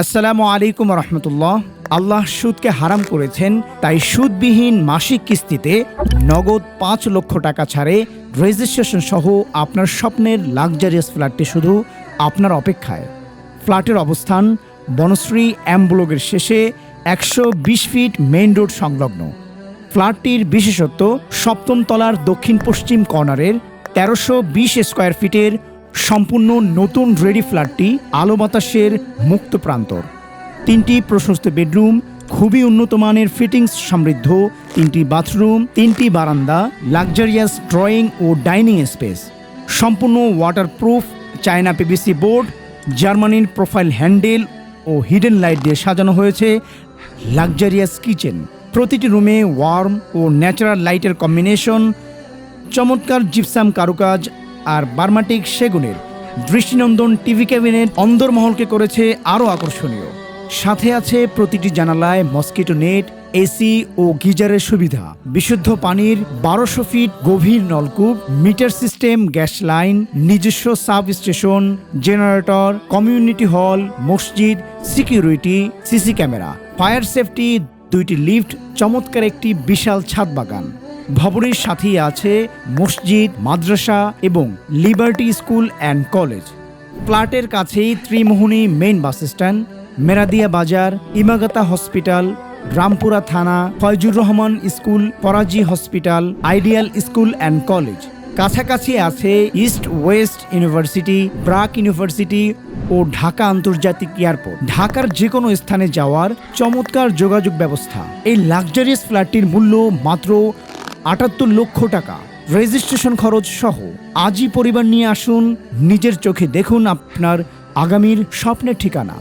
আসসালামু আলাইকুম রহমতুল্লাহ। আল্লাহ সুদকে হারাম করেছেন, তাই সুদবিহীন মাসিক কিস্তিতে নগদ ৫ লক্ষ টাকা ছাড়ে রেজিস্ট্রেশন সহ আপনার স্বপ্নের লাক্সারিয়াস ফ্ল্যাটটি শুধু আপনার অপেক্ষায়। ফ্ল্যাটের অবস্থান বনশ্রী এম ব্লকের শেষে ১২০ ফিট মেইন রোড সংলগ্ন। ফ্ল্যাটটির বিশেষত্ব, সপ্তম তলার দক্ষিণ পশ্চিম কর্নারের ১৩২০ স্কোয়ার ফিটের সম্পূর্ণ নতুন রেডি ফ্ল্যাটটি আলো বাতাসের মুক্ত প্রান্তর। ৩টি প্রশস্ত বেডরুম, খুবই উন্নত মানের ফিটিংস সমৃদ্ধ 3টি বাথরুম, 3টি বারান্দা, লাক্সারিয়াস ড্রয়িং ও ডাইনিং স্পেস, সম্পূর্ণ ওয়াটারপ্রুফ চায়না পিভিসি বোর্ড, জার্মানির প্রোফাইল হ্যান্ডেল ও হিডেন লাইট দিয়ে সাজানো হয়েছে লাক্সারিয়াস কিচেন। প্রতিটি রুমে ওয়ার্ম ও ন্যাচারাল লাইটের কম্বিনেশন, চমৎকার জিপসাম কারুকাজ আর বার্মাটিক সেগুনের দৃষ্টিনন্দন টিভি ক্যাবিনেট অন্দরমহলকে করেছে আরও আকর্ষণীয়। সাথে আছে প্রতিটি জানালায় মসকিটো নেট, এসি ও গিজারের সুবিধা, বিশুদ্ধ পানির ১২০০ ফিট গভীর নলকূপ, মিটার সিস্টেম, গ্যাস লাইন, নিজস্ব sub station, generator, community hall, মসজিদ, security, CC camera, fire safety, 2টি লিফট, চমৎকার একটি বিশাল ছাদ বাগান। ভবনের সাথেই আছে মসজিদ, মাদ্রাসা এবং লিবার্টি স্কুল অ্যান্ড কলেজ। ফ্ল্যাটের কাছেই Trimohoni main bus stand, Meradia Bazar, ইমাগাতা হসপিটাল, রামপুরা থানা, ফয়জুর রহমান স্কুল, পরাজি hospital, ideal school and college. কাছাকাছি আছে East West University, BRAC University ও ঢাকা আন্তর্জাতিক এয়ারপোর্ট। ঢাকার যে কোনো স্থানে যাওয়ার চমৎকার যোগাযোগ ব্যবস্থা। এই লাক্সারিয়াস ফ্ল্যাটটির মূল্য মাত্র ৭৮ লক্ষ টাকা, রেজিস্ট্রেশন খরচ সহ। আজই পরিবার নিয়ে আসুন, নিজের চোখে দেখুন আপনার আগামীর স্বপ্নের ঠিকানা।